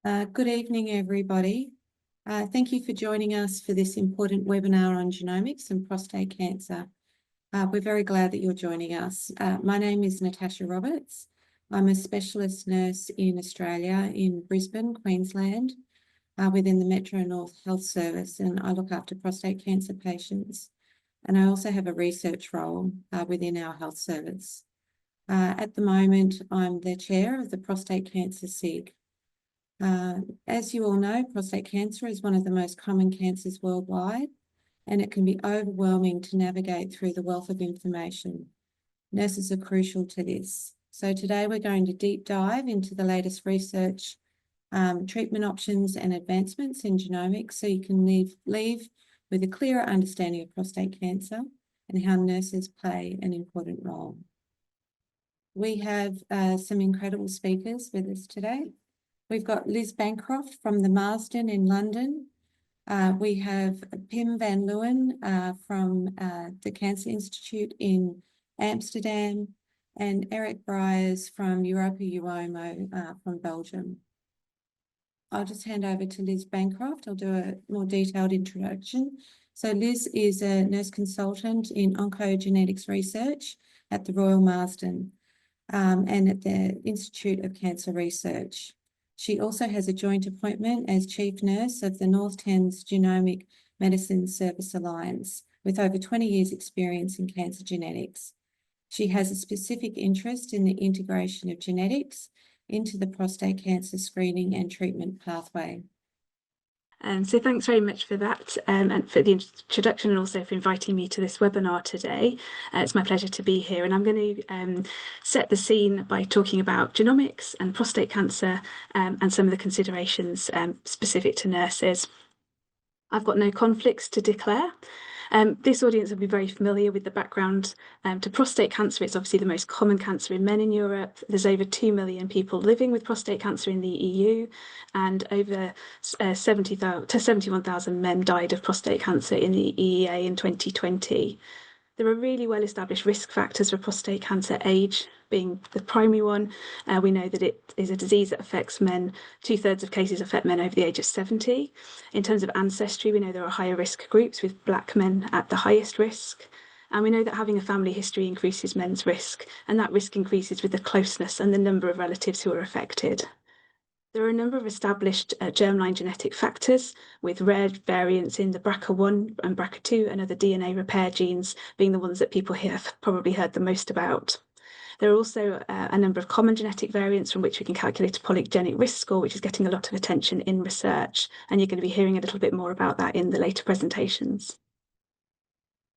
Good evening, everybody. Thank you for joining us for this important webinar on genomics and prostate cancer. We're very glad that you're joining us. My name is Natasha Roberts. I'm a specialist nurse in Australia in Brisbane, Queensland, within the Metro North Health Service, and I look after prostate cancer patients. And I also have a research role within our health service. At the moment, I'm the chair of the Prostate Cancer SIG. As you all know, prostate cancer is one of the most common cancers worldwide, and it can be overwhelming to navigate through the wealth of information. Nurses are crucial to this. So today we're going to deep dive into the latest research, treatment options and advancements in genomics so you can leave with a clearer understanding of prostate cancer and how nurses play an important role. We have some incredible speakers with us today. We've got Liz Bancroft from the Marsden in London. We have Pim van Leeuwen from the Cancer Institute in Amsterdam, and Eric Bryers from EAUNwebinar from Belgium. I'll just hand over to Liz Bancroft. I'll do a more detailed introduction. So Liz is a nurse consultant in oncogenetics research at the Royal Marsden and at the Institute of Cancer Research. She also has a joint appointment as Chief Nurse of the North Thames Genomic Medicine Service Alliance, with over 20 years' experience in cancer genetics. She has a specific interest in the integration of genetics into the prostate cancer screening and treatment pathway. So thanks very much for that and for the introduction, and also for inviting me to this webinar today. It's my pleasure to be here, and I'm going to set the scene by talking about genomics and prostate cancer and some of the considerations specific to nurses. I've got no conflicts to declare. This audience will be very familiar with the background to prostate cancer. It's obviously the most common cancer in men in Europe. There's over 2 million people living with prostate cancer in the EU, and over 70,000 to 71,000 men died of prostate cancer in the EEA in 2020. There are really well-established risk factors for prostate cancer, age being the primary one. We know that it is a disease that affects men. 2/3 of cases affect men over the age of 70. In terms of ancestry, we know there are higher risk groups, with Black men at the highest risk. And we know that having a family history increases men's risk, and that risk increases with the closeness and the number of relatives who are affected. There are a number of established germline genetic factors, with rare variants in the BRCA1 and BRCA2 and other DNA repair genes being the ones that people here have probably heard the most about. There are also a number of common genetic variants from which we can calculate a polygenic risk score, which is getting a lot of attention in research, and you're going to be hearing a little bit more about that in the later presentations.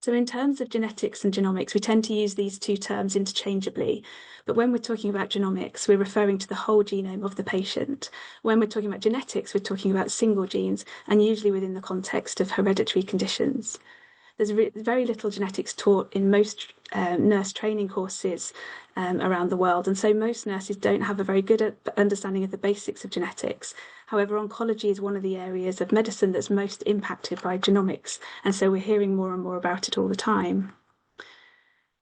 So in terms of genetics and genomics, we tend to use these two terms interchangeably. But when we're talking about genomics, we're referring to the whole genome of the patient. When we're talking about genetics, we're talking about single genes, and usually within the context of hereditary conditions. There's very little genetics taught in most nurse training courses around the world, and so most nurses don't have a very good understanding of the basics of genetics. However, oncology is one of the areas of medicine that's most impacted by genomics, and so we're hearing more and more about it all the time.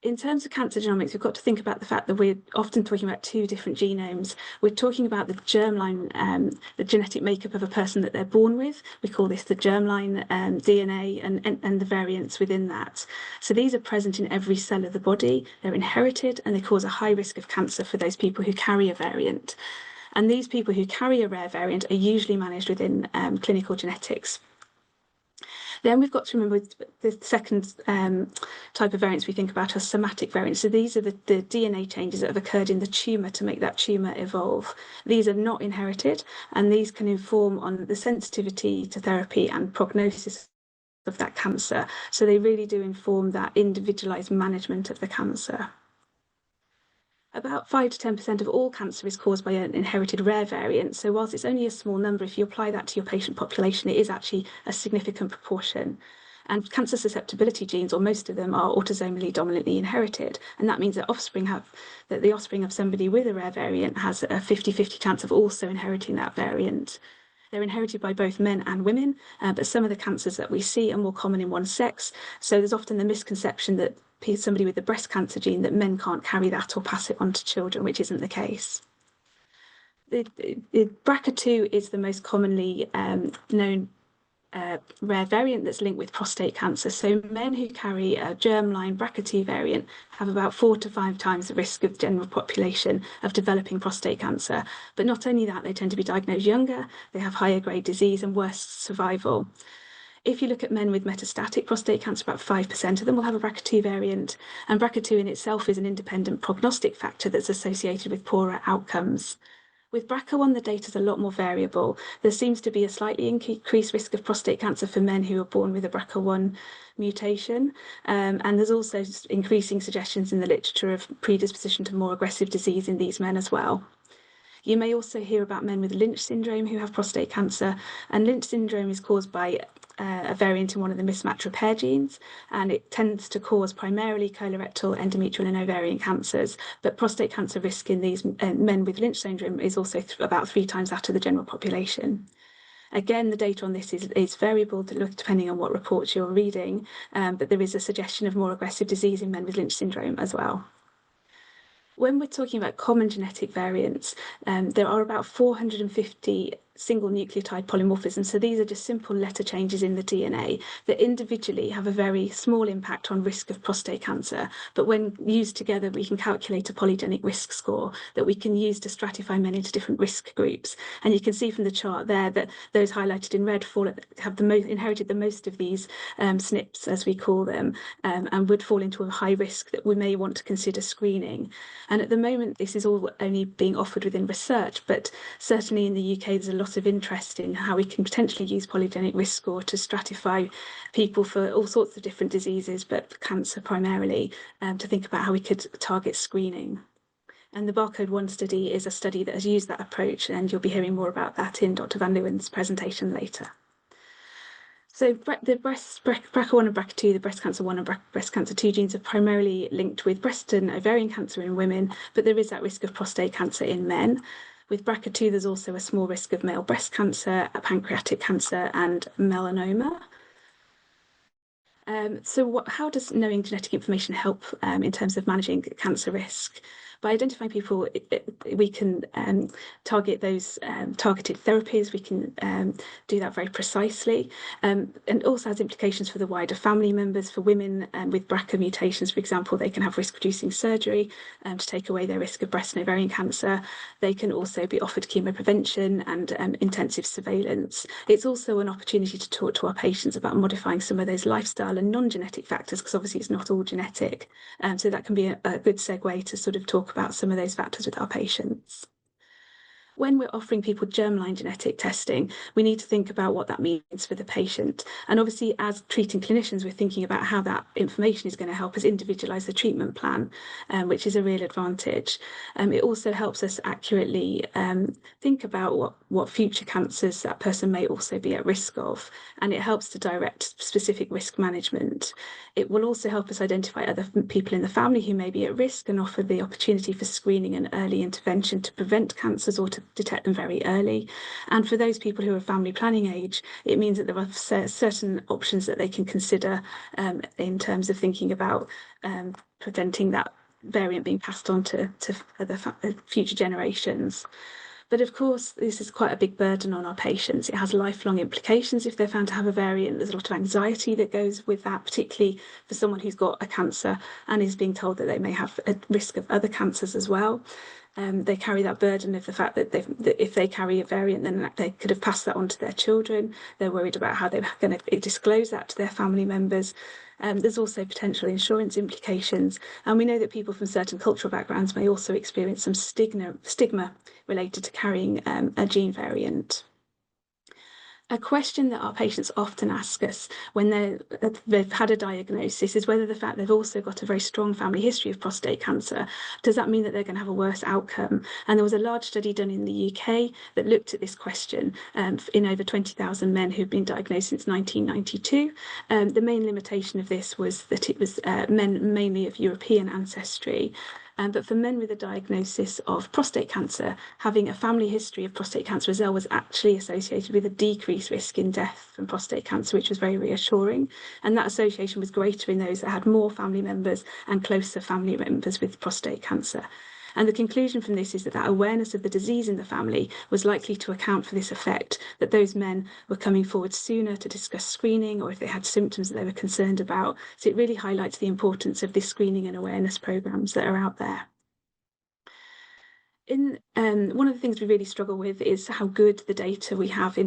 In terms of cancer genomics, we've got to think about the fact that we're often talking about two different genomes. We're talking about the germline, the genetic makeup of a person that they're born with. We call this the germline DNA and the variants within that. So these are present in every cell of the body. They're inherited, and they cause a high risk of cancer for those people who carry a variant. And these people who carry a rare variant are usually managed within clinical genetics. Then we've got to remember the second type of variants we think about are somatic variants. So these are the DNA changes that have occurred in the tumour to make that tumour evolve. These are not inherited, and these can inform on the sensitivity to therapy and prognosis of that cancer. So they really do inform that individualised management of the cancer. About 5 to 10% of all cancer is caused by an inherited rare variant. So whilst it's only a small number, if you apply that to your patient population, it is actually a significant proportion. And cancer susceptibility genes, or most of them, are autosomally dominantly inherited. And that means that the offspring of somebody with a rare variant has a 50-50 chance of also inheriting that variant. They're inherited by both men and women, but some of the cancers that we see are more common in one sex. So there's often the misconception that somebody with the breast cancer gene, that men can't carry that or pass it on to children, which isn't the case. BRCA2 is the most commonly known rare variant that's linked with prostate cancer. So men who carry a germline BRCA2 variant have about 4 to 5 times the risk of the general population of developing prostate cancer. But not only that, they tend to be diagnosed younger, they have higher grade disease and worse survival. If you look at men with metastatic prostate cancer, about 5% of them will have a BRCA2 variant, and BRCA2 in itself is an independent prognostic factor that's associated with poorer outcomes. With BRCA1, the data is a lot more variable. There seems to be a slightly increased risk of prostate cancer for men who are born with a BRCA1 mutation. And there's also increasing suggestions in the literature of predisposition to more aggressive disease in these men as well. You may also hear about men with Lynch syndrome who have prostate cancer, and Lynch syndrome is caused by a variant in one of the mismatch repair genes, and it tends to cause primarily colorectal, endometrial and ovarian cancers, but prostate cancer risk in these men with Lynch syndrome is also about 3 times that of the general population. Again, the data on this is variable depending on what reports you're reading, but there is a suggestion of more aggressive disease in men with Lynch syndrome as well. When we're talking about common genetic variants, there are about 450 single nucleotide polymorphisms. So these are just simple letter changes in the DNA that individually have a very small impact on risk of prostate cancer. But when used together, we can calculate a polygenic risk score that we can use to stratify men into different risk groups. And you can see from the chart there that those highlighted in red have inherited the most of these SNPs, as we call them, and would fall into a high risk that we may want to consider screening. And at the moment, this is all only being offered within research, but certainly in the UK, there's a lot of interest in how we can potentially use polygenic risk score to stratify people for all sorts of different diseases, but cancer primarily, to think about how we could target screening. And the Barcode1 study is a study that has used that approach, and you'll be hearing more about that in Dr. Van Leeuwen's presentation later. So the BRCA1 and BRCA2, the breast cancer 1 and breast cancer 2 genes are primarily linked with breast and ovarian cancer in women, but there is that risk of prostate cancer in men. With BRCA2, there's also a small risk of male breast cancer, pancreatic cancer, and melanoma. How does knowing genetic information help in terms of managing cancer risk? By identifying people, we can target those targeted therapies. We can do that very precisely, and also has implications for the wider family members. For women with BRCA mutations, for example, they can have risk-reducing surgery to take away their risk of breast and ovarian cancer. They can also be offered chemoprevention and intensive surveillance. It's also an opportunity to talk to our patients about modifying some of those lifestyle and non-genetic factors, because obviously it's not all genetic. So that can be a good segue to sort of talk about some of those factors with our patients. When we're offering people germline genetic testing, we need to think about what that means for the patient. And obviously, as treating clinicians, we're thinking about how that information is going to help us individualise the treatment plan, which is a real advantage. It also helps us accurately think about what future cancers that person may also be at risk of, and it helps to direct specific risk management. It will also help us identify other people in the family who may be at risk and offer the opportunity for screening and early intervention to prevent cancers or to detect them very early. And for those people who are family planning age, it means that there are certain options that they can consider in terms of thinking about preventing that variant being passed on to other future generations. But of course, this is quite a big burden on our patients. It has lifelong implications if they're found to have a variant. There's a lot of anxiety that goes with that, particularly for someone who's got a cancer and is being told that they may have a risk of other cancers as well. They carry that burden of the fact that if they carry a variant, then they could have passed that on to their children. They're worried about how they're going to disclose that to their family members. There's also potential insurance implications. And we know that people from certain cultural backgrounds may also experience some stigma related to carrying a gene variant. A question that our patients often ask us when they've had a diagnosis is whether the fact they've also got a very strong family history of prostate cancer, does that mean that they're going to have a worse outcome? And there was a large study done in the UK that looked at this question in over 20,000 men who've been diagnosed since 1992. The main limitation of this was that it was men mainly of European ancestry. But for men with a diagnosis of prostate cancer, having a family history of prostate cancer as well was actually associated with a decreased risk in death from prostate cancer, which was very reassuring. And that association was greater in those that had more family members and closer family members with prostate cancer. And the conclusion from this is that awareness of the disease in the family was likely to account for this effect, that those men were coming forward sooner to discuss screening, or if they had symptoms that they were concerned about. So it really highlights the importance of this screening and awareness programs that are out there. One of the things we really struggle with is how good the data we have the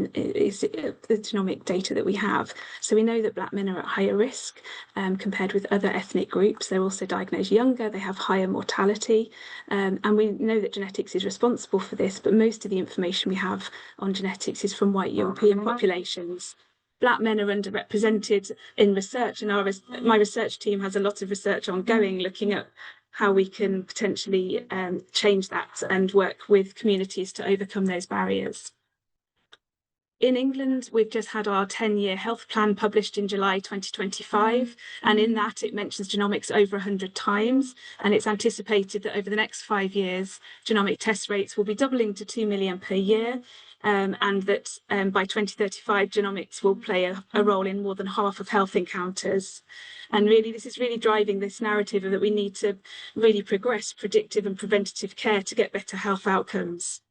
genomic data that we have. So we know that Black men are at higher risk compared with other ethnic groups. They're also diagnosed younger, they have higher mortality, and we know that genetics is responsible for this, but most of the information we have on genetics is from white European populations. Black men are underrepresented in research, and my research team has a lot of research ongoing looking at how we can potentially change that and work with communities to overcome those barriers. In England, we've just had our 10-year health plan published in July 2025, and in that it mentions genomics over 100 times, and it's anticipated that over the next 5 years, genomic test rates will be doubling to 2 million per year, and that by 2035, genomics will play a role in more than half of health encounters. And really, this is really driving this narrative that we need to really progress predictive and preventative care to get better health outcomes.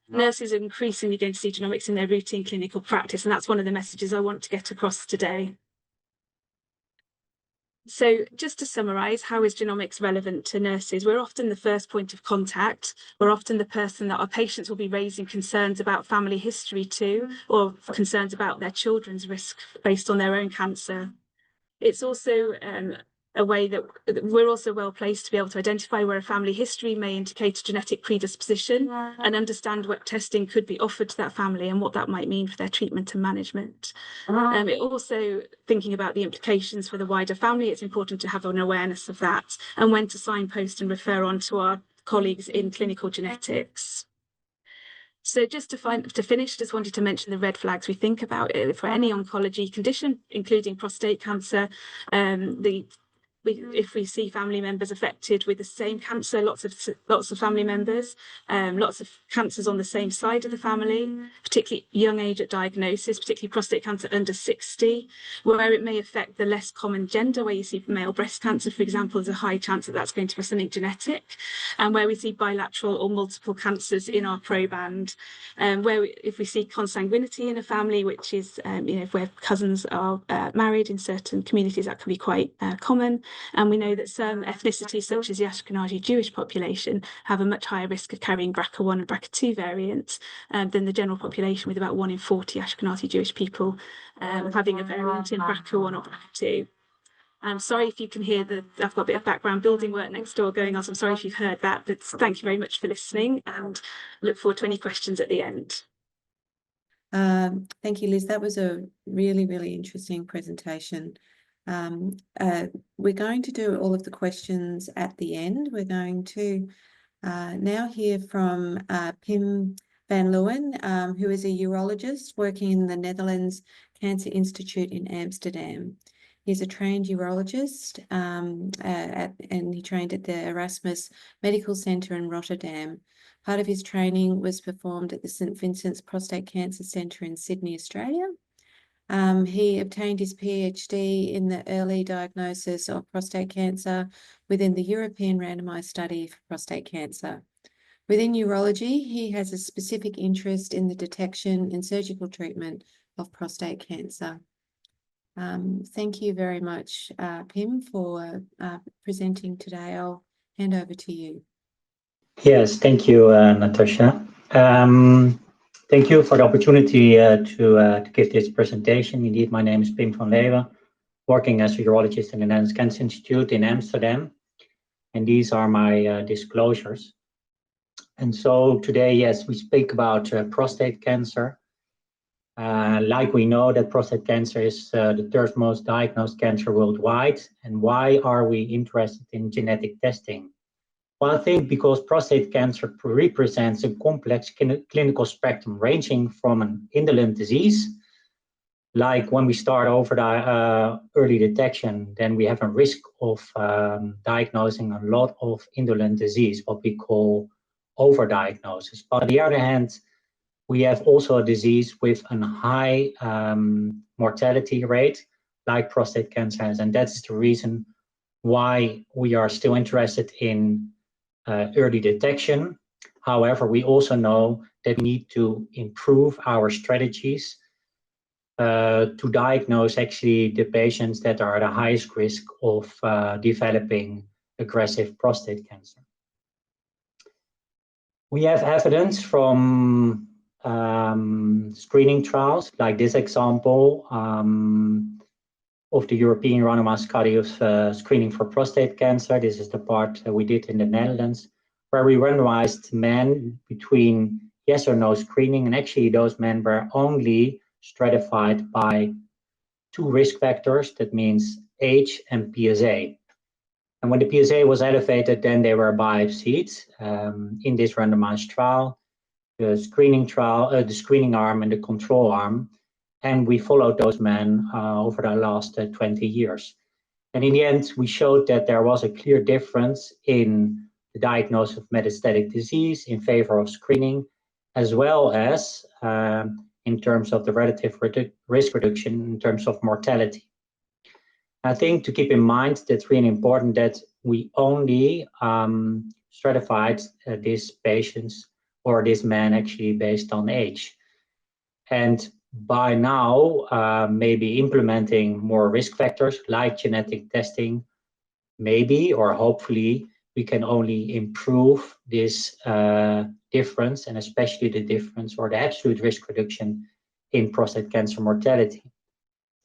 Nurses are increasingly going to see genomics in their routine clinical practice, and that's one of the messages I want to get across today. So just to summarise, how is genomics relevant to nurses? We're often the first point of contact. We're often the person that our patients will be raising concerns about family history to, or concerns about their children's risk based on their own cancer. It's also a way that we're also well placed to be able to identify where a family history may indicate a genetic predisposition and understand what testing could be offered to that family and what that might mean for their treatment and management. It also, thinking about the implications for the wider family, it's important to have an awareness of that and when to signpost and refer on to our colleagues in clinical genetics. So just to finish, just wanted to mention the red flags we think about it for any oncology condition, including prostate cancer. If we see family members affected with the same cancer, lots of family members, lots of cancers on the same side of the family, particularly young age at diagnosis, particularly prostate cancer under 60, where it may affect the less common gender, where you see male breast cancer, for example, there's a high chance that that's going to be something genetic, and where we see bilateral or multiple cancers in our proband, if we see consanguinity in a family, which is where cousins are married in certain communities, that can be quite common. And we know that some ethnicities, such as the Ashkenazi Jewish population, have a much higher risk of carrying BRCA1 and BRCA2 variants than the general population, with about 1 in 40 Ashkenazi Jewish people having a variant in BRCA1 or BRCA2. I'm sorry if you can hear I've got a bit of background building work next door going on, so I'm sorry if you've heard that, but thank you very much for listening and look forward to any questions at the end. Thank you, Liz. That was a really, really interesting presentation. We're going to do all of the questions at the end. We're going to now hear from Pim van Leeuwen, who is a urologist working in the Netherlands Cancer Institute in Amsterdam. He's a trained urologist and he trained at the Erasmus Medical Centre in Rotterdam. Part of his training was performed at the St Vincent's Prostate Cancer Centre in Sydney, Australia. He obtained his PhD in the early diagnosis of prostate cancer within the European randomized study for prostate cancer. Within urology, he has a specific interest in the detection and surgical treatment of prostate cancer. Thank you very much, Pim, for presenting today. I'll hand over to you. Yes, thank you, Natasha. Thank you for the opportunity to give this presentation. Indeed, my name is Pim van Leeuwen, working as a urologist in the Netherlands Cancer Institute in Amsterdam. And these are my disclosures. And so today, yes, we speak about prostate cancer. Like we know that prostate cancer is the third most diagnosed cancer worldwide. And why are we interested in genetic testing? Well, I think because prostate cancer represents a complex clinical spectrum ranging from an indolent disease, like when we start over the early detection, then we have a risk of diagnosing a lot of indolent disease, what we call overdiagnosis. But on the other hand, we have also a disease with a high mortality rate, like prostate cancer has, and that's the reason why we are still interested in early detection. However, we also know that we need to improve our strategies to diagnose actually the patients that are at the highest risk of developing aggressive prostate cancer. We have evidence from screening trials, like this example of the European randomized study of screening for prostate cancer. This is the part that we did in the Netherlands, where we randomized men between yes or no screening, and actually those men were only stratified by 2 risk factors. That means age and PSA. And when the PSA was elevated, then they were biopsied in this randomized trial, the screening arm and the control arm. And we followed those men over the last 20 years. And in the end, we showed that there was a clear difference in the diagnosis of metastatic disease in favor of screening, as well as in terms of the relative risk reduction in terms of mortality. I think to keep in mind that's really important that we only stratified these patients or this man actually based on age. And by now, maybe implementing more risk factors like genetic testing, maybe or hopefully we can only improve this difference, and especially the difference or the absolute risk reduction in prostate cancer mortality.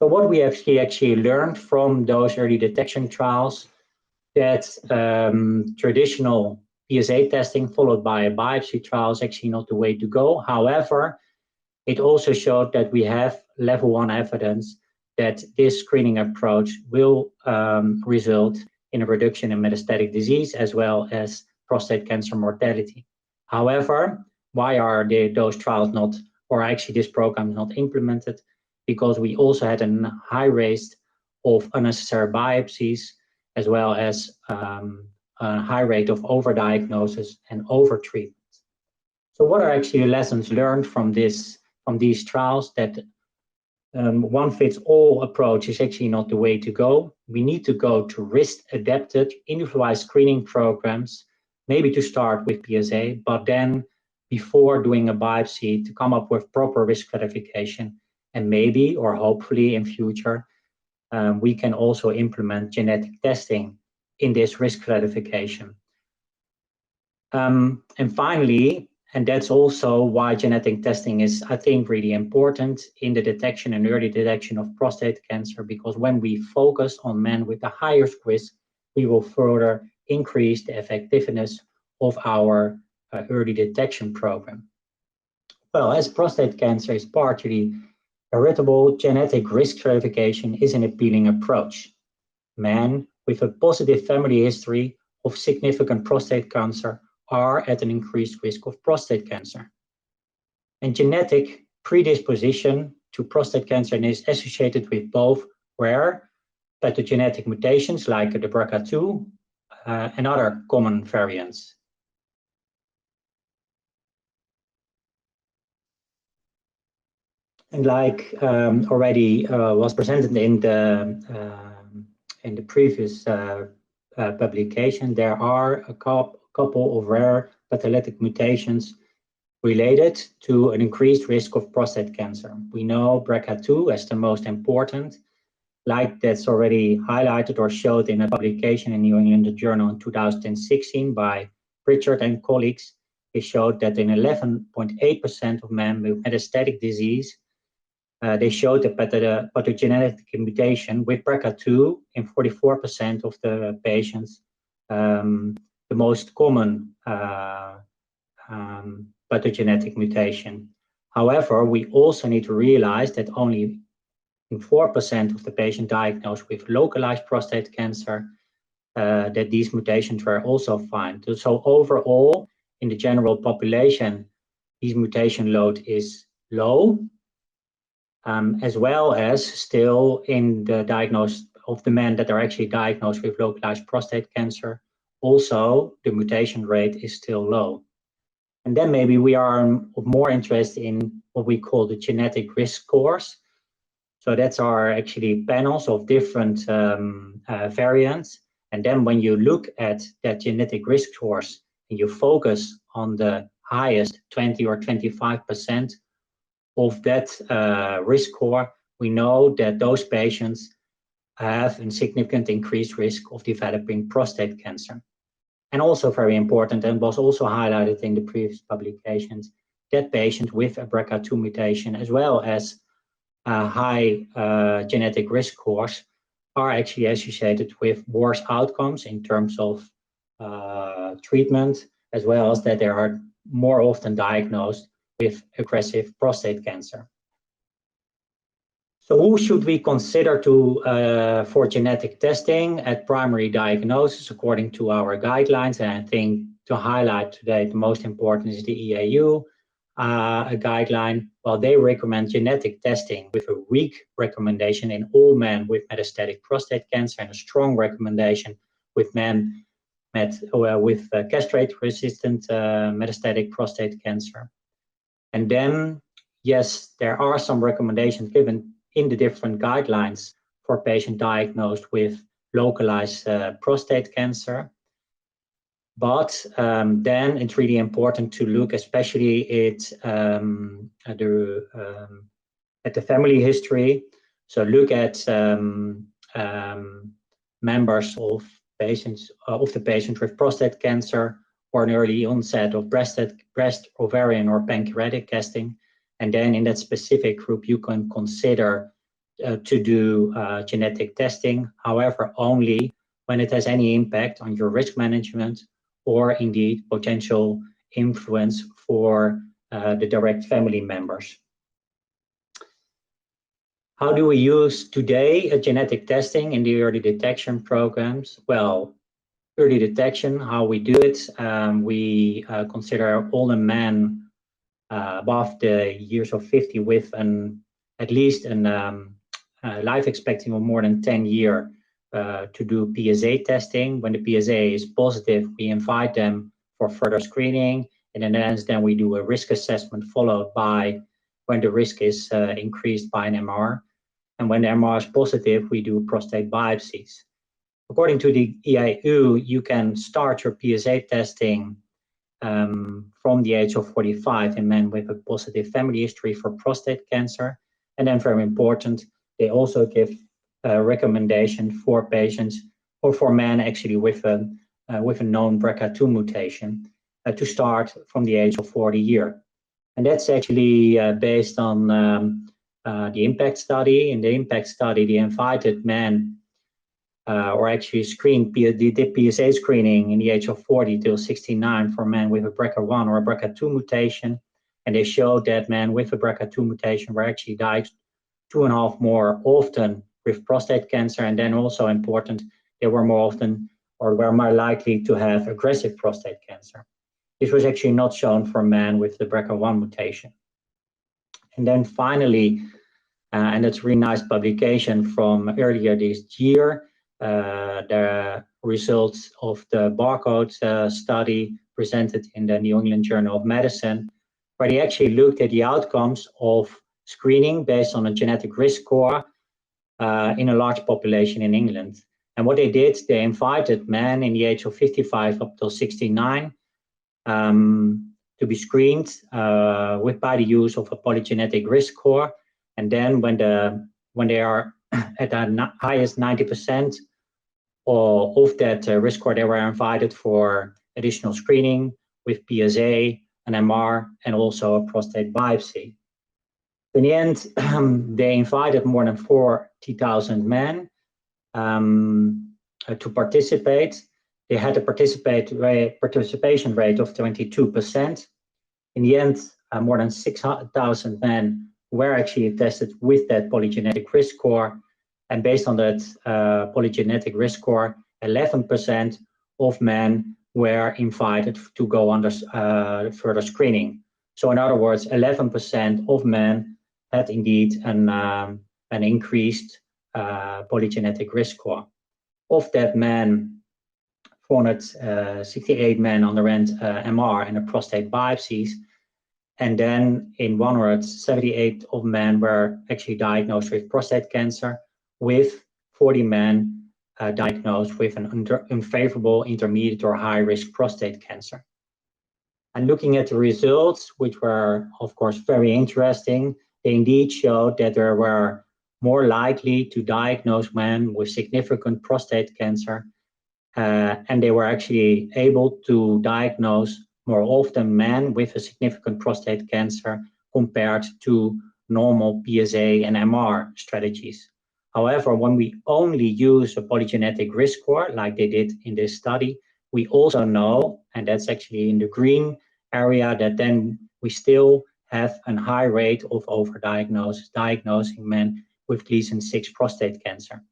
So what we actually learned from those early detection trials, that traditional PSA testing followed by a biopsy trial is actually not the way to go. However, it also showed that we have level 1 evidence that this screening approach will result in a reduction in metastatic disease as well as prostate cancer mortality. However, why are those trials not, or actually this program not implemented? Because we also had a high rate of unnecessary biopsies, as well as a high rate of overdiagnosis and overtreatment. So what are actually the lessons learned from these trials? That one-fits-all approach is actually not the way to go. We need to go to risk-adapted, individualized screening programs, maybe to start with PSA, but then before doing a biopsy to come up with proper risk stratification. And maybe, or hopefully in future, we can also implement genetic testing in this risk stratification. And finally, and that's also why genetic testing is, I think, really important in the detection and early detection of prostate cancer, because when we focus on men with the highest risk, we will further increase the effectiveness of our early detection program. Well, as prostate cancer is partially heritable, genetic risk stratification is an appealing approach. Men with a positive family history of significant prostate cancer are at an increased risk of prostate cancer. And genetic predisposition to prostate cancer is associated with both rare pathogenetic mutations like the BRCA2 and other common variants. And like already was presented in the previous publication, there are a couple of rare pathologic mutations related to an increased risk of prostate cancer. We know BRCA2 as the most important, like that's already highlighted or showed in a publication in New England Journal in 2016 by Pritchard and colleagues. They showed that in 11.8% of men with metastatic disease, they showed the pathogenetic mutation with BRCA2 in 44% of the patients, the most common pathogenetic mutation. However, we also need to realize that only in 4% of the patients diagnosed with localized prostate cancer, that these mutations were also found. So overall, in the general population, this mutation load is low, as well as still in the diagnosis of the men that are actually diagnosed with localized prostate cancer, also the mutation rate is still low. And then maybe we are more interested in what we call the genetic risk scores. So that's our actually panels of different variants. And then when you look at that genetic risk scores and you focus on the highest 20 or 25% of that risk score, we know that those patients have a significant increased risk of developing prostate cancer. And also very important, and was also highlighted in the previous publications, that patients with a BRCA2 mutation, as well as high genetic risk scores, are actually associated with worse outcomes in terms of treatment, as well as that they are more often diagnosed with aggressive prostate cancer. So who should we consider for genetic testing at primary diagnosis according to our guidelines? And I think to highlight today, the most important is the EAU guideline. Well, they recommend genetic testing with a weak recommendation in all men with metastatic prostate cancer, and a strong recommendation with men with castrate-resistant metastatic prostate cancer. And then, yes, there are some recommendations given in the different guidelines for patients diagnosed with localized prostate cancer. But then it's really important to look especially at the family history. So look at members of the patient with prostate cancer, or an early onset of breast, ovarian, or pancreatic cancer. And then in that specific group, you can consider to do genetic testing, however, only when it has any impact on your risk management or indeed potential influence for the direct family members. How do we use today genetic testing in the early detection programs? Well, early detection, how we do it, we consider all the men above the years of 50 with at least a life expectancy of more than 10 years to do PSA testing. When the PSA is positive, we invite them for further screening, and then we do a risk assessment followed by when the risk is increased by an MR. And when the MR is positive, we do prostate biopsies. According to the EAU, you can start your PSA testing from the age of 45 in men with a positive family history for prostate cancer. And then, very important, they also give a recommendation for patients, or for men actually with a known BRCA2 mutation, to start from the age of 40 years. And that's actually based on the impact study. In the impact study, the invited men or actually they did PSA screening in the age of 40 till 69 for men with a BRCA1 or a BRCA2 mutation. And they showed that men with a BRCA2 mutation were actually diagnosed 2.5 more often with prostate cancer. And then also important, they were more often or were more likely to have aggressive prostate cancer. This was actually not shown for men with the BRCA1 mutation. And then finally, and it's a really nice publication from earlier this year, the results of the barcode study presented in the New England Journal of Medicine, where they actually looked at the outcomes of screening based on a genetic risk score in a large population in England. And what they did, they invited men in the age of 55 up till 69 to be screened by the use of a polygenetic risk score. And then when they are at the highest 90% of that risk score, they were invited for additional screening with PSA, an MR, and also a prostate biopsy. In the end, they invited more than 40,000 men to participate. They had a participation rate of 22%. In the end, more than 6,000 men were actually tested with that polygenetic risk score. And based on that polygenetic risk score, 11% of men were invited to go under further screening. So in other words, 11% of men had indeed an increased polygenetic risk score. Of that men, 468 men underwent MR and a prostate biopsies. And then in 178 of men were actually diagnosed with prostate cancer, with 40 men diagnosed with an unfavorable, intermediate, or high-risk prostate cancer. And looking at the results, which were, of course, very interesting, they indeed showed that there were more likely to diagnose men with significant prostate cancer, and they were actually able to diagnose more often men with a significant prostate cancer compared to normal PSA and MR strategies. However, when we only use a polygenetic risk score, like they did in this study, we also know, and that's actually in the green area, that then we still have a high rate of overdiagnosis, diagnosing men with Gleason 6 prostate cancer.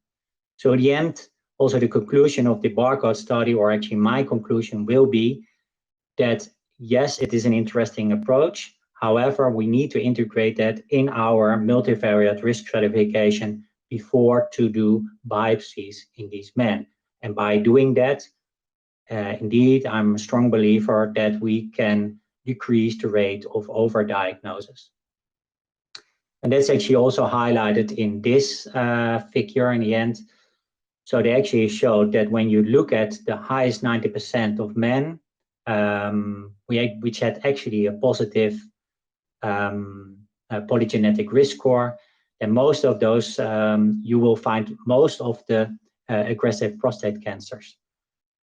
So in the end, also the conclusion of the barcode study, or actually my conclusion, will be that yes, it is an interesting approach. However, we need to integrate that in our multivariate risk stratification before to do biopsies in these men. And by doing that, indeed, I'm a strong believer that we can decrease the rate of overdiagnosis. And that's actually also highlighted in this figure in the end. So they actually showed that when you look at the highest 90% of men, which had actually a positive polygenetic risk score, and most of those, you will find most of the aggressive prostate cancers.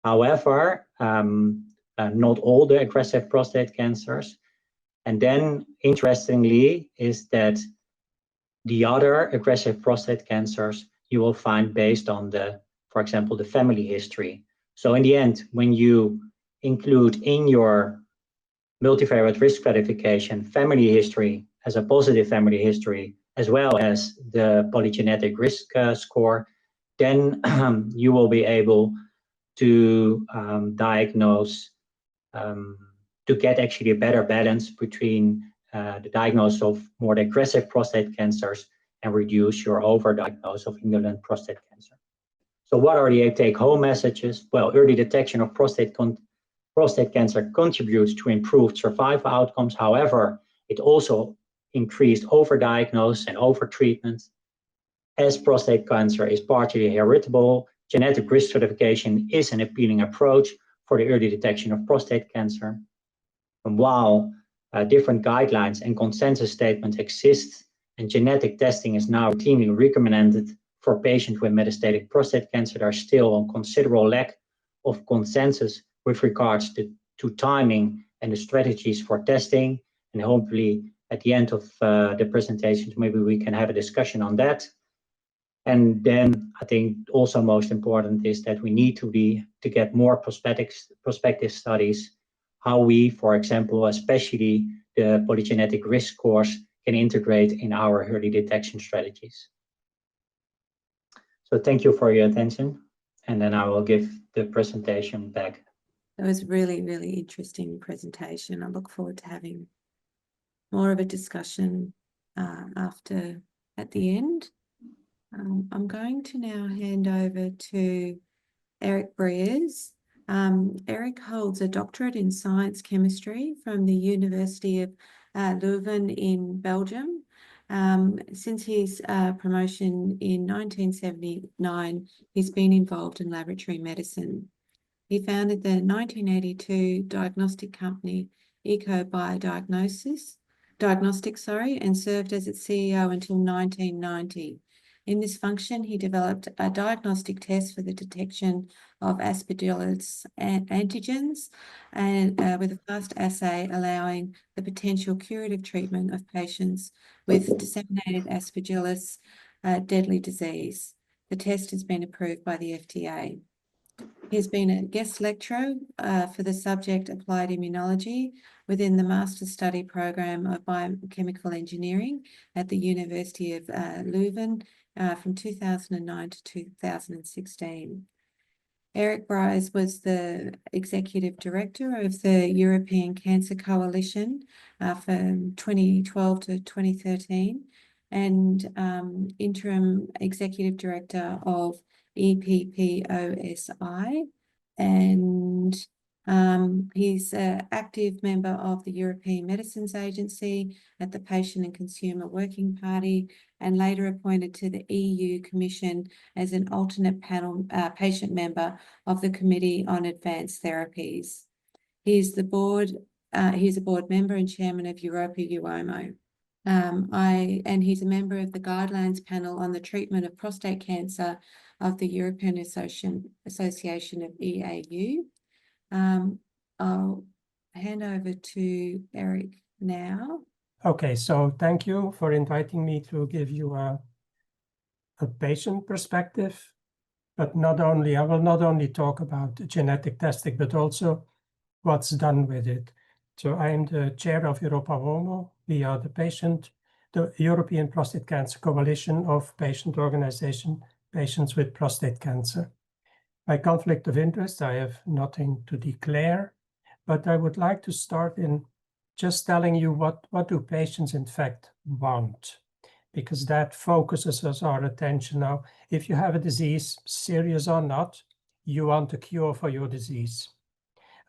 However, not all the aggressive prostate cancers. And then interestingly is that the other aggressive prostate cancers you will find based on the, for example, the family history. So in the end, when you include in your multivariate risk stratification family history as a positive family history, as well as the polygenetic risk score, then you will be able to diagnose, to get actually a better balance between the diagnosis of more aggressive prostate cancers and reduce your overdiagnosis of indolent prostate cancer. So what are the take-home messages? Well, early detection of prostate cancer contributes to improved survival outcomes. However, it also increased overdiagnosis and overtreatment. As prostate cancer is partially heritable, genetic risk stratification is an appealing approach for the early detection of prostate cancer. And while different guidelines and consensus statements exist, and genetic testing is now routinely recommended for patients with metastatic prostate cancer, there is still a considerable lack of consensus with regards to timing and the strategies for testing. And hopefully at the end of the presentations, maybe we can have a discussion on that. And then I think also most important is that we need to get more prospective studies, how we, for example, especially the polygenetic risk scores, can integrate in our early detection strategies. So thank you for your attention, and then I will give the presentation back. That was really, really interesting presentation. I look forward to having more of a discussion at the end. I'm going to now hand over to Eric Breers. Eric holds a doctorate in science chemistry from the University of Leuven in Belgium. Since his promotion in 1979, he's been involved in laboratory medicine. He founded the 1982 diagnostic company Eco Biodiagnostics, and served as its CEO until 1990. In this function, he developed a diagnostic test for the detection of Aspergillus antigens, and with a fast assay allowing the potential curative treatment of patients with disseminated Aspergillus deadly disease. The test has been approved by the FDA. He has been a guest lecturer for the subject Applied Immunology within the Master's Study Program of Biochemical Engineering at the University of Leuven from 2009 to 2016. Eric Breers was the Executive Director of the European Cancer Coalition from 2012 to 2013 and Interim Executive Director of EPPOSI, and he's an active member of the European Medicines Agency at the Patient and Consumer Working Party, and later appointed to the EU Commission as an alternate panel patient member of the Committee on Advanced Therapies. He is the board He's a board member and chairman of Europa UOMO. And he's a member of the guidelines panel on the treatment of prostate cancer of the European Association of EAU. I'll hand over to Eric now. Okay, so thank you for inviting me to give you a patient perspective, but I will not only talk about genetic testing, but also what's done with it. So I am the chair of Europa UOMO. We are the European Prostate Cancer Coalition of patient organization, patients with prostate cancer. By conflict of interest, I have nothing to declare, but I would like to start in just telling you what do patients in fact want, because that focuses our attention now. If you have a disease, serious or not, you want a cure for your disease.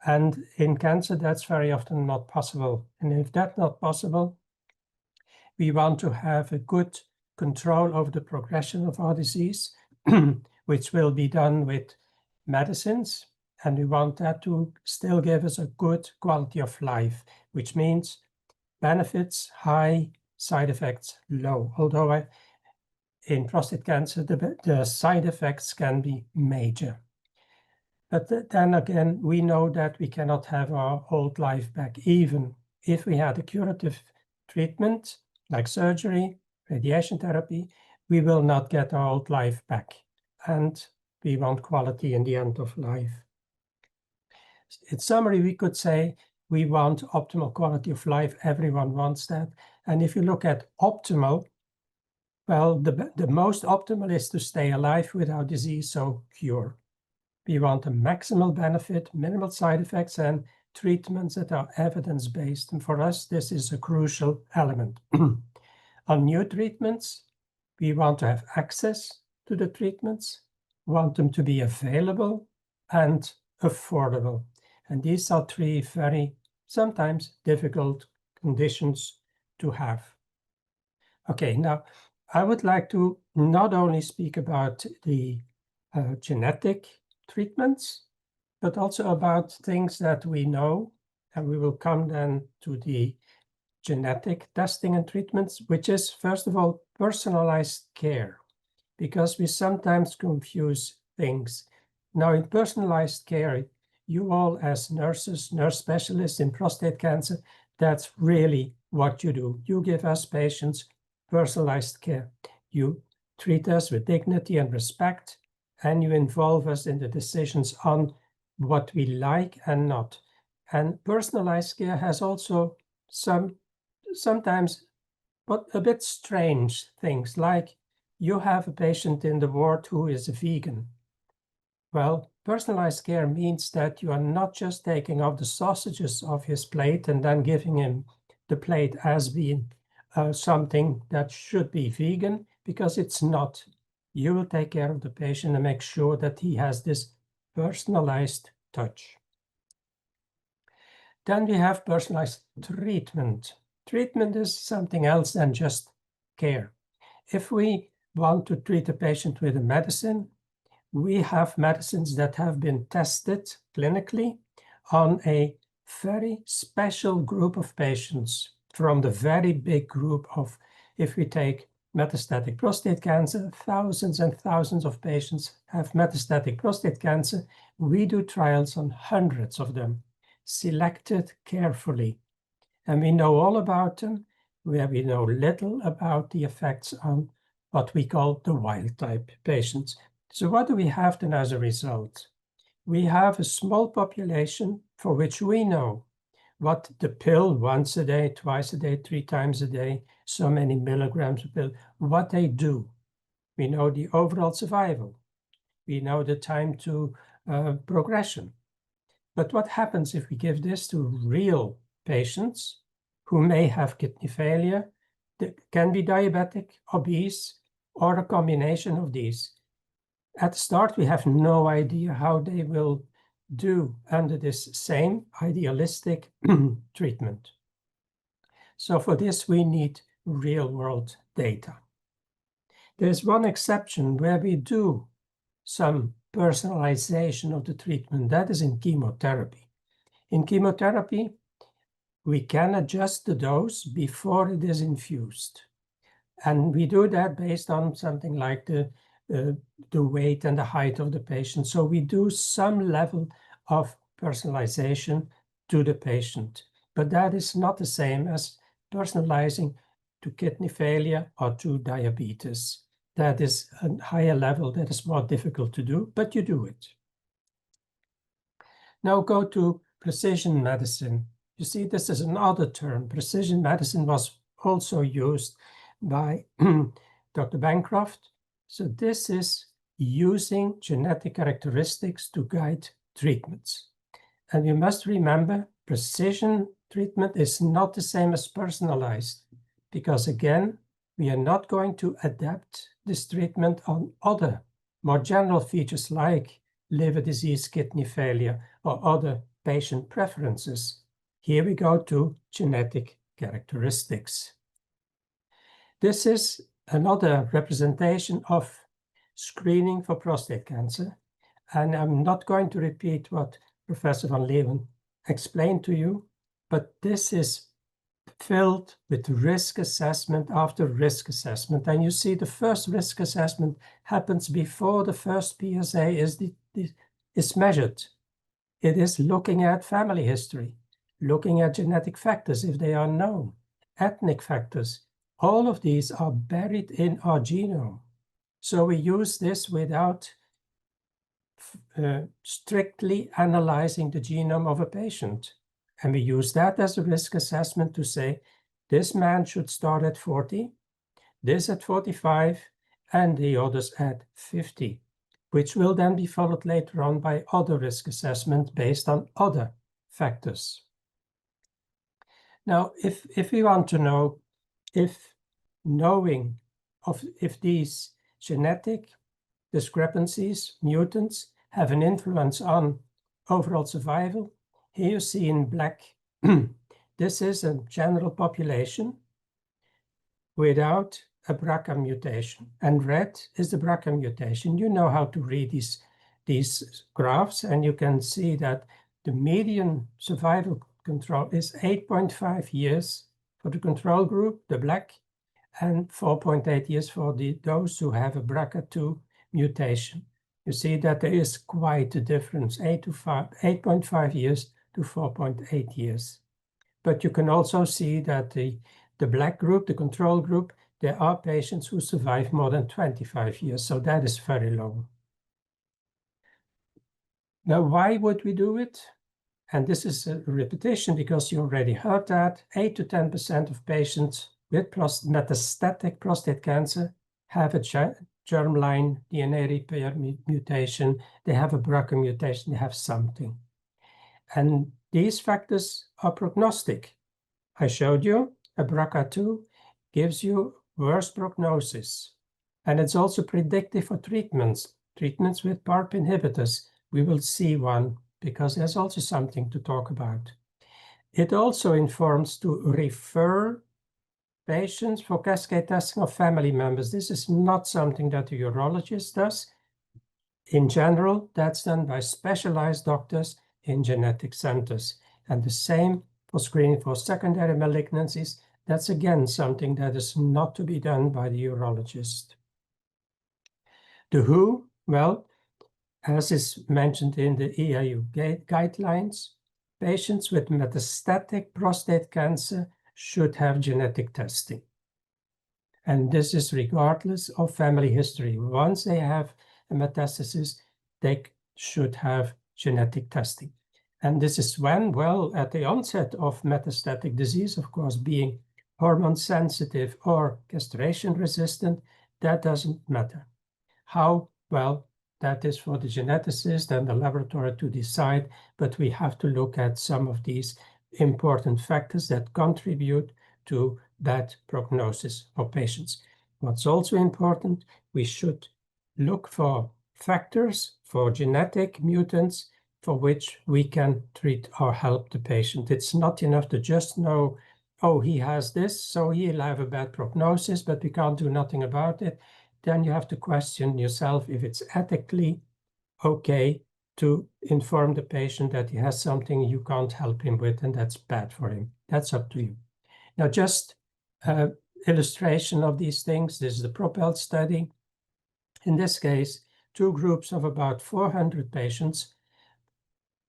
And in cancer, that's very often not possible. And if that's not possible, we want to have a good control over the progression of our disease, which will be done with medicines. And we want that to still give us a good quality of life, which means benefits high, side effects low. Although in prostate cancer, the side effects can be major. But then again, we know that we cannot have our old life back. Even if we had a curative treatment, like surgery, radiation therapy, we will not get our old life back. And we want quality in the end of life. In summary, we could say we want optimal quality of life. Everyone wants that. And if you look at optimal, well, the most optimal is to stay alive without disease, so cure. We want a maximal benefit, minimal side effects, and treatments that are evidence-based. And for us, this is a crucial element. On new treatments, we want to have access to the treatments, want them to be available and affordable. And these are three very, sometimes difficult conditions to have. Okay, now I would like to not only speak about the genetic treatments, but also about things that we know, and we will come then to the genetic testing and treatments, which is, first of all, personalized care, because we sometimes confuse things. Now, in personalized care, you all as nurses, nurse specialists in prostate cancer, that's really what you do. You give us patients personalized care. You treat us with dignity and respect, and you involve us in the decisions on what we like and not. And personalized care has also sometimes but a bit strange things, like you have a patient in the ward who is a vegan. Well, personalized care means that you are not just taking off the sausages off his plate and then giving him the plate as being something that should be vegan, because it's not. You will take care of the patient and make sure that he has this personalized touch. Then we have personalized treatment. Treatment is something else than just care. If we want to treat a patient with a medicine, we have medicines that have been tested clinically on a very special group of patients from the very big group of, if we take metastatic prostate cancer, thousands and thousands of patients have metastatic prostate cancer. We do trials on hundreds of them, selected carefully. And we know all about them, where we know little about the effects on what we call the wild type patients. So what do we have then as a result? We have a small population for which we know what the pill once a day, twice a day, 3 times a day, so many milligrams of pill, what they do. We know the overall survival. We know the time to progression. But what happens if we give this to real patients who may have kidney failure, can be diabetic, obese, or a combination of these? At the start, we have no idea how they will do under this same idealistic treatment. So for this, we need real-world data. There's one exception where we do some personalization of the treatment. That is in chemotherapy. In chemotherapy, we can adjust the dose before it is infused. And we do that based on something like the weight and the height of the patient. So we do some level of personalization to the patient, but that is not the same as personalizing to kidney failure or to diabetes. That is a higher level, that is more difficult to do, but you do it. Now go to precision medicine. You see, this is another term. Precision medicine was also used by Dr. Bancroft. So this is using genetic characteristics to guide treatments. And you must remember, precision treatment is not the same as personalized, because again, we are not going to adapt this treatment on other more general features like liver disease, kidney failure, or other patient preferences. Here we go to genetic characteristics. This is another representation of screening for prostate cancer. And I'm not going to repeat what Professor van Leeuwen explained to you, but this is filled with risk assessment after risk assessment. And you see the first risk assessment happens before the first PSA is measured. It is looking at family history, looking at genetic factors if they are known, ethnic factors. All of these are buried in our genome. So we use this without strictly analyzing the genome of a patient. And we use that as a risk assessment to say, this man should start at 40, this at 45, and the others at 50, which will then be followed later on by other risk assessments based on other factors. Now, if we want to know if knowing if these genetic discrepancies, mutants, have an influence on overall survival, here you see in black, this is a general population without a BRCA mutation, and red is the BRCA mutation. You know how to read these graphs, and you can see that the median survival control is 8.5 years for the control group, the black, and 4.8 years for those who have a BRCA2 mutation. You see that there is quite a difference, 8.5 years to 4.8 years. But you can also see that the black group, the control group, there are patients who survive more than 25 years, so that is very low. Now, why would we do it? And this is a repetition because you already heard that 8 to 10% of patients with metastatic prostate cancer have a germline DNA repair mutation, they have a BRCA mutation, they have something. And these factors are prognostic. I showed you a BRCA2 gives you worse prognosis. And it's also predictive for treatments with PARP inhibitors. We will see one because there's also something to talk about. It also informs to refer patients for cascade testing of family members. This is not something that the urologist does. In general, that's done by specialized doctors in genetic centers. And the same for screening for secondary malignancies. That's again something that is not to be done by the urologist. The WHO, well, as is mentioned in the EAU guidelines, patients with metastatic prostate cancer should have genetic testing. And this is regardless of family history. Once they have a metastasis, they should have genetic testing. And this is when, well, at the onset of metastatic disease, of course, being hormone sensitive or castration resistant, that doesn't matter. How? Well, that is for the geneticist and the laboratory to decide, but we have to look at some of these important factors that contribute to bad prognosis of patients. What's also important, we should look for factors, for genetic mutants, for which we can treat or help the patient. It's not enough to just know, oh, he has this, so he'll have a bad prognosis, but we can't do nothing about it. Then you have to question yourself if it's ethically okay to inform the patient that he has something you can't help him with and that's bad for him. That's up to you. Now, just illustration of these things. This is the PROPEL study. In this case, 2 groups of about 400 patients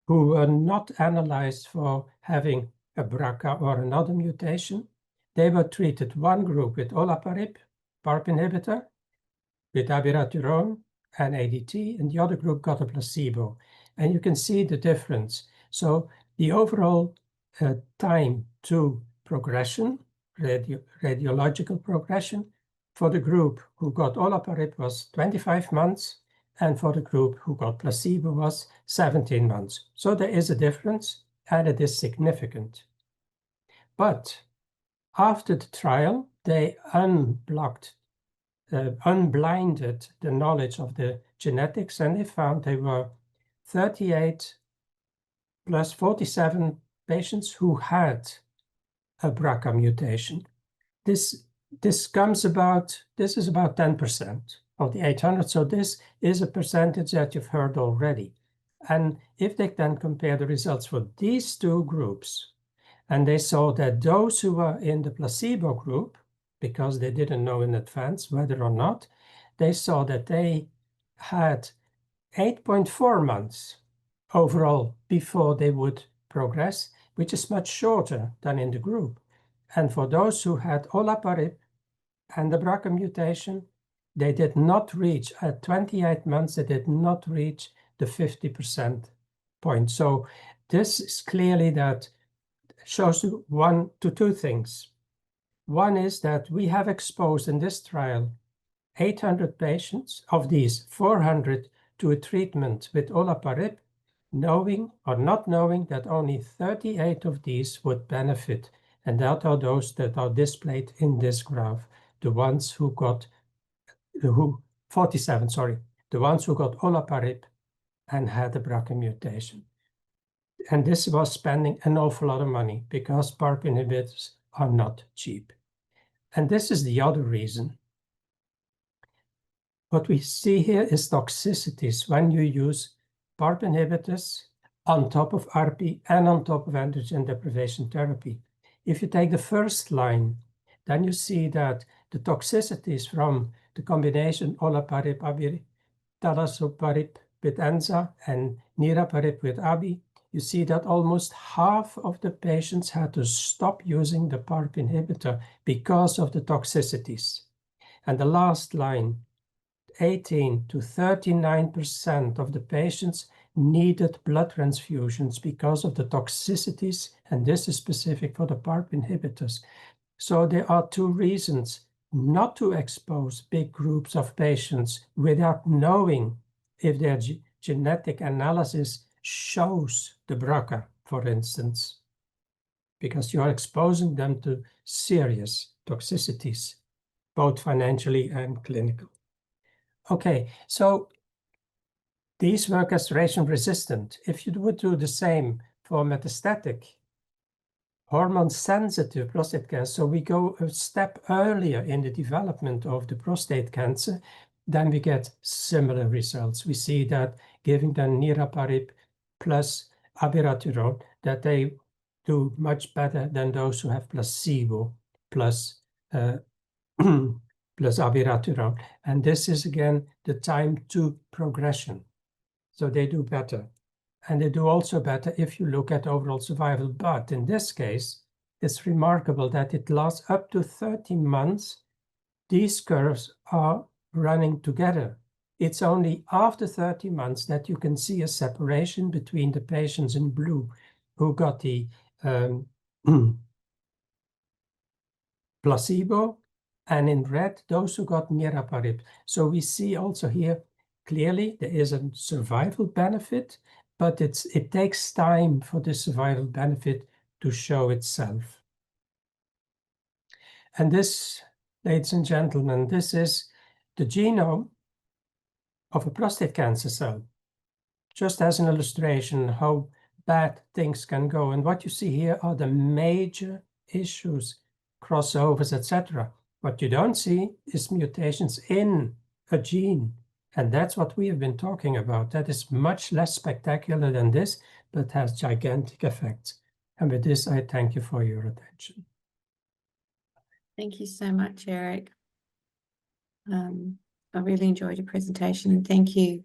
who were not analyzed for having a BRCA or another mutation. They were treated, one group with olaparib, PARP inhibitor, with abiraterone and ADT, and the other group got a placebo. And you can see the difference. So the overall time to progression, radiological progression, for the group who got olaparib was 25 months, and for the group who got placebo was 17 months. So there is a difference, and it is significant. But after the trial, they unblinded the knowledge of the genetics, and they found there were 38 plus 47 patients who had a BRCA mutation. This is about 10% of the 800. So this is a percentage that you've heard already. And if they then compare the results for these 2 groups, and they saw that those who were in the placebo group, because they didn't know in advance whether or not, they saw that they had 8.4 months overall before they would progress, which is much shorter than in the group. And for those who had olaparib and the BRCA mutation, they did not reach, at 28 months, they did not reach the 50% point. So this is clearly that shows you 1 to 2 things. One is that we have exposed in this trial 800 patients, of these 400 to a treatment with olaparib, knowing or not knowing that only 38 of these would benefit. And that are those that are displayed in this graph, the ones who got, 47, sorry, the ones who got olaparib and had a BRCA mutation. And this was spending an awful lot of money because PARP inhibitors are not cheap. And this is the other reason. What we see here is toxicities when you use PARP inhibitors on top of ARPI and on top of androgen deprivation therapy. If you take the first line, then you see that the toxicities from the combination olaparib, talazoparib with enza and niraparib with abi, you see that almost half of the patients had to stop using the PARP inhibitor because of the toxicities. And the last line, 18 to 39% of the patients needed blood transfusions because of the toxicities, and this is specific for the PARP inhibitors. So there are 2 reasons not to expose big groups of patients without knowing if their genetic analysis shows the BRCA, for instance, because you are exposing them to serious toxicities, both financially and clinical. Okay, so these were castration resistant. If you would do the same for metastatic, hormone-sensitive prostate cancer, so we go a step earlier in the development of the prostate cancer, then we get similar results. We see that giving them niraparib plus abiraterone, that they do much better than those who have placebo plus plus abiraterone. And this is again the time to progression. So they do better. And they do also better if you look at overall survival. But in this case, it's remarkable that it lasts up to 30 months. These curves are running together. It's only after 30 months that you can see a separation between the patients in blue who got the placebo, and in red, those who got niraparib. So we see also here clearly there is a survival benefit, but it takes time for the survival benefit to show itself. And this, ladies and gentlemen, this is the genome of a prostate cancer cell, just as an illustration how bad things can go. And what you see here are the major issues, crossovers, etc. What you don't see is mutations in a gene. And that's what we have been talking about. That is much less spectacular than this, but has gigantic effects. And with this, I thank you for your attention. Thank you so much, Eric. I really enjoyed your presentation, and thank you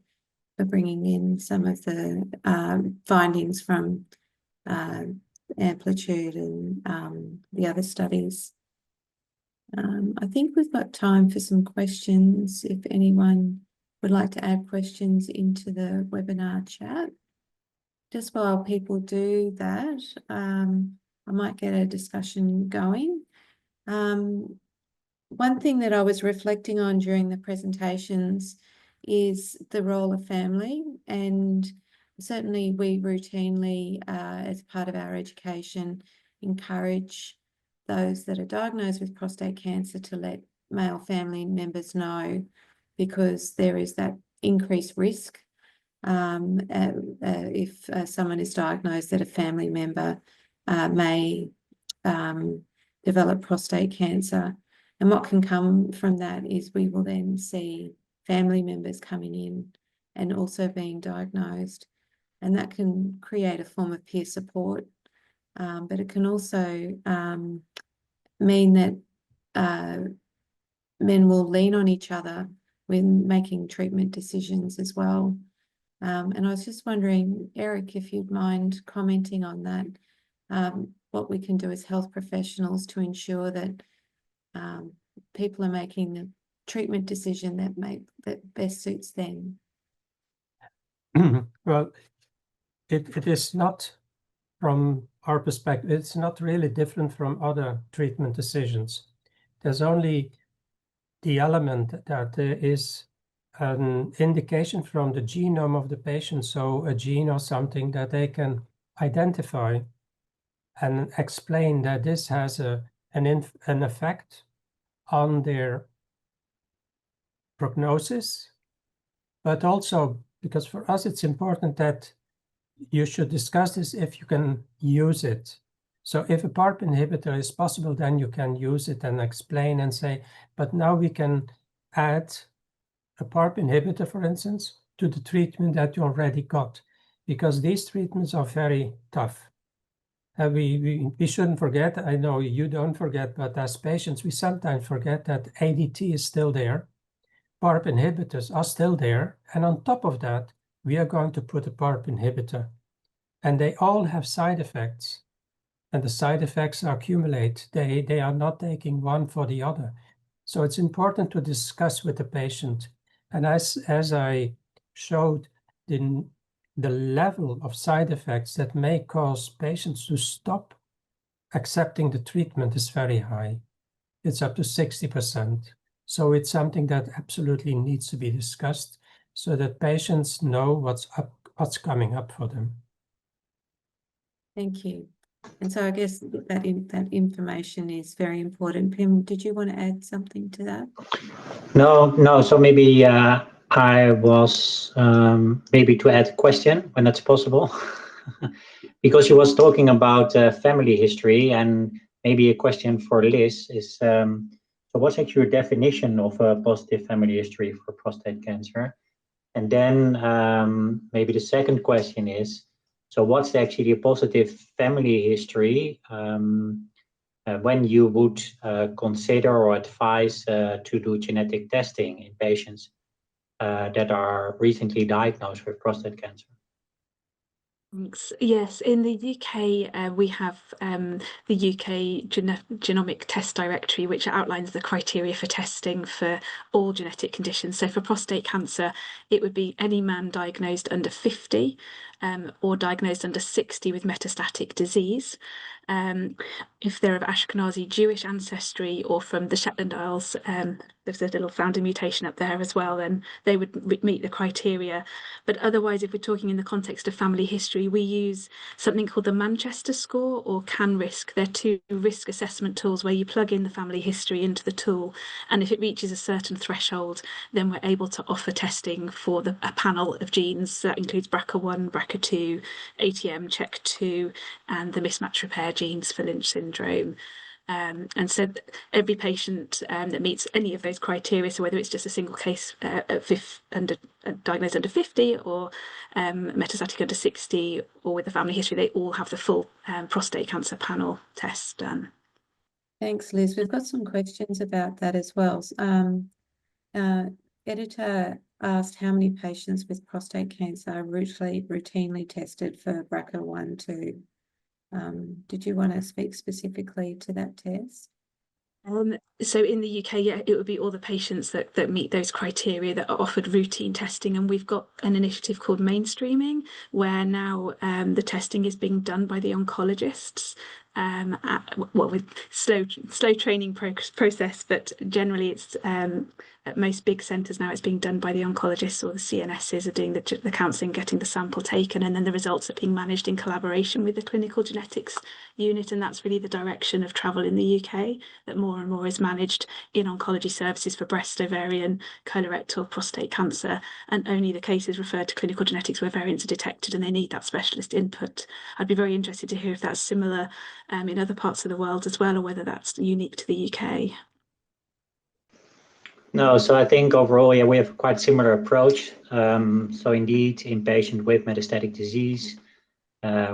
for bringing in some of the findings from Amplitude and the other studies. I think we've got time for some questions. If anyone would like to add questions into the webinar chat. Just while people do that, I might get a discussion going. One thing that I was reflecting on during the presentations is the role of family, and certainly we routinely, as part of our education, encourage those that are diagnosed with prostate cancer to let male family members know, because there is that increased risk if someone is diagnosed that a family member may develop prostate cancer. And what can come from that is we will then see family members coming in and also being diagnosed. And that can create a form of peer support. But it can also mean that men will lean on each other when making treatment decisions as well. And I was just wondering, Eric, if you'd mind commenting on that, what we can do as health professionals to ensure that people are making the treatment decision that best suits them. Well, it is not, from our perspective, it's not really different from other treatment decisions. There's only the element that there is an indication from the genome of the patient, so a gene or something that they can identify and explain that this has an effect on their prognosis, but also because for us it's important that you should discuss this if you can use it. So if a PARP inhibitor is possible, then you can use it and explain and say, but now we can add a PARP inhibitor, for instance, to the treatment that you already got, because these treatments are very tough. We shouldn't forget, I know you don't forget, but as patients, we sometimes forget that ADT is still there. PARP inhibitors are still there. And on top of that, we are going to put a PARP inhibitor. And they all have side effects. And the side effects accumulate. They are not taking one for the other. So it's important to discuss with the patient. And as I showed, the level of side effects that may cause patients to stop accepting the treatment is very high. It's up to 60%. So it's something that absolutely needs to be discussed so that patients know what's coming up for them. Thank you. And so I guess that information is very important. Pim, did you want to add something to that? No. So maybe I was maybe to add a question when that's possible, because you was talking about family history, and maybe a question for Liz is, so what's actually your definition of a positive family history for prostate cancer? And then maybe the second question is, so what's actually a positive family history when you would consider or advise to do genetic testing in patients that are recently diagnosed with prostate cancer? Thanks. Yes, in the UK, we have the UK Genomic Test Directory, which outlines the criteria for testing for all genetic conditions. So for prostate cancer, it would be any man diagnosed under 50 or diagnosed under 60 with metastatic disease. If they're of Ashkenazi Jewish ancestry or from the Shetland Isles, there's a little founder mutation up there as well, then they would meet the criteria. But otherwise, if we're talking in the context of family history, we use something called the Manchester score or CanRisk. They're two risk assessment tools where you plug in the family history into the tool, and if it reaches a certain threshold, then we're able to offer testing for a panel of genes. That includes BRCA1, BRCA2, ATM, CHEK2, and the mismatch repair genes for Lynch syndrome. And so every patient that meets any of those criteria, so whether it's just a single case diagnosed under 50 or metastatic under 60 or with a family history, they all have the full prostate cancer panel test done. Thanks, Liz. We've got some questions about that as well. Editor asked how many patients with prostate cancer are routinely tested for BRCA1, 2. Did you want to speak specifically to that test? So in the UK, yeah, it would be all the patients that meet those criteria that are offered routine testing. And we've got an initiative called Mainstreaming, where now the testing is being done by the oncologists. With slow training process, but generally it's at most big centres now it's being done by the oncologists, or the CNSs are doing the counselling, getting the sample taken, and then the results are being managed in collaboration with the clinical genetics unit. And that's really the direction of travel in the UK, that more and more is managed in oncology services for breast, ovarian, colorectal, prostate cancer, and only the cases referred to clinical genetics where variants are detected and they need that specialist input. I'd be very interested to hear if that's similar in other parts of the world as well, or whether that's unique to the UK. No, so I think overall, yeah, we have a quite similar approach. So indeed, in patients with metastatic disease,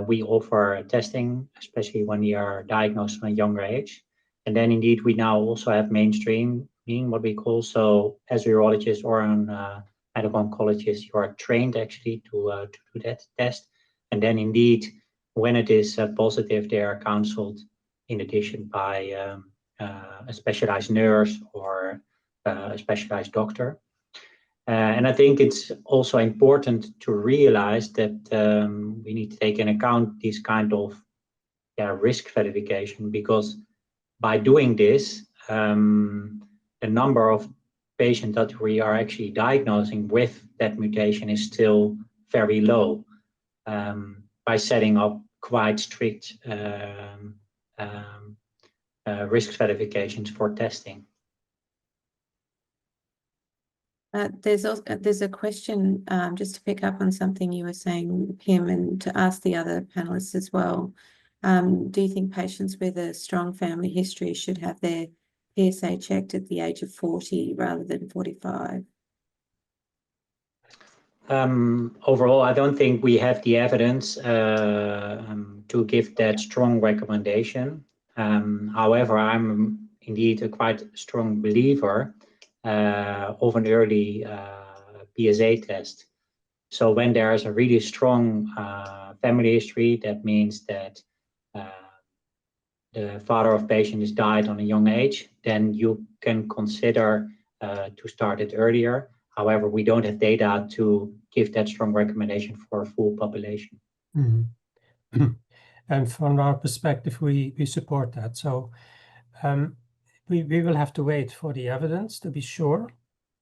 we offer testing, especially when you are diagnosed at a younger age. And then indeed, we now also have mainstream, being what we call, so as a urologist or a medical oncologist, you are trained actually to do that test. And then indeed, when it is positive, they are counseled in addition by a specialized nurse or a specialized doctor. And I think it's also important to realize that we need to take into account this kind of risk stratification, because by doing this, the number of patients that we are actually diagnosing with that mutation is still very low. By setting up quite strict risk stratifications for testing. There's a question, just to pick up on something you were saying, Kim, and to ask the other panelists as well. Do you think patients with a strong family history should have their PSA checked at the age of 40 rather than 45? Overall, I don't think we have the evidence to give that strong recommendation. However, I'm indeed a quite strong believer of an early PSA test. So when there is a really strong family history, that means that the father of patient has died on a young age, then you can consider to start it earlier. However, we don't have data to give that strong recommendation for a full population. Mm-hmm. And from our perspective, we support that. So we will have to wait for the evidence to be sure,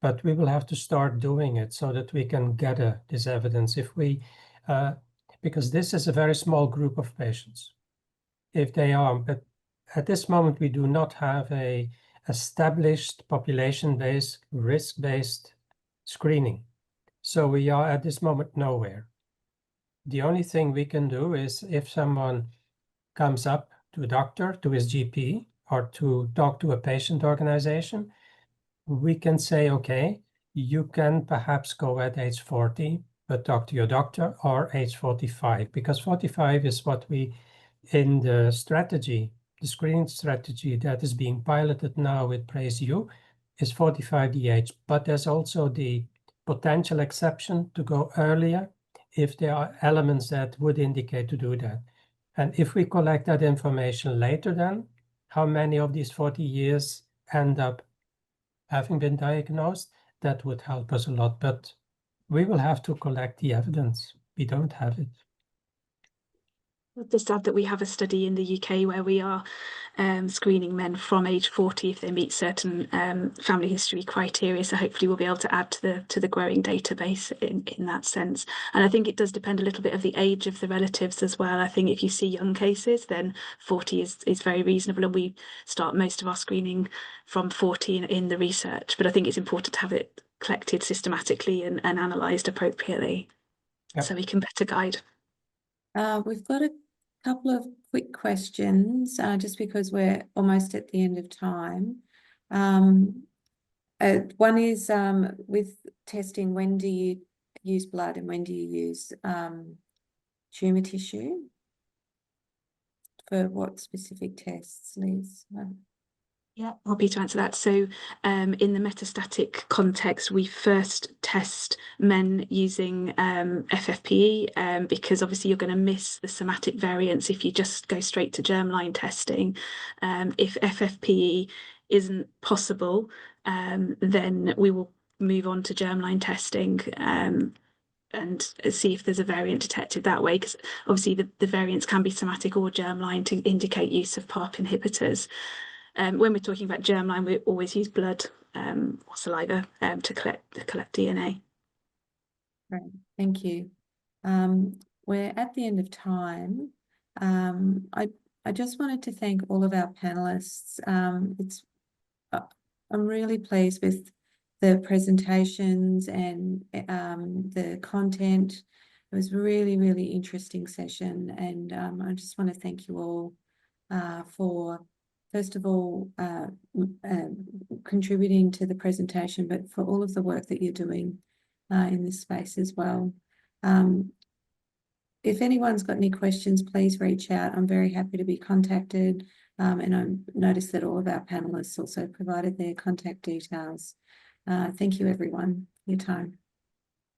but we will have to start doing it so that we can gather this evidence. If we, because this is a very small group of patients, if they are, but at this moment we do not have a established population-based, risk-based screening. So we are at this moment nowhere. The only thing we can do is if someone comes up to a doctor, to his GP, or to talk to a patient organization, we can say, okay, you can perhaps go at age 40, but talk to your doctor, or age 45, because 45 is what we, in the strategy, the screening strategy that is being piloted now with PRAISE-U, is 45 the age. But there's also the potential exception to go earlier if there are elements that would indicate to do that. And if we collect that information later, then how many of these 40 years end up having been diagnosed, that would help us a lot. But we will have to collect the evidence. We don't have it. I'll just add that we have a study in the UK where we are screening men from age 40 if they meet certain family history criteria. So hopefully we'll be able to add to the growing database in that sense. And I think it does depend a little bit of the age of the relatives as well. I think if you see young cases, then 40 is very reasonable, and we start most of our screening from 40 in the research. But I think it's important to have it collected systematically and analysed appropriately, so we can better guide. We've got a couple of quick questions, just because we're almost at the end of time. One is with testing, when do you use blood and when do you use tumour tissue? For what specific tests, Liz? Yeah, happy to answer that. So in the metastatic context, we first test men using FFPE because obviously you're going to miss the somatic variants if you just go straight to germline testing. If FFPE isn't possible, then we will move on to germline testing and see if there's a variant detected that way, because obviously the variants can be somatic or germline to indicate use of PARP inhibitors. When we're talking about germline, we always use blood or saliva to collect DNA. Great, thank you. We're at the end of time. I just wanted to thank all of our panelists. I'm really pleased with the presentations and the content. It was a really, really interesting session, and I just want to thank you all for, first of all, contributing to the presentation, but for all of the work that you're doing in this space as well. If anyone's got any questions, please reach out. I'm very happy to be contacted. And I noticed that all of our panelists also provided their contact details. Thank you, everyone, for your time.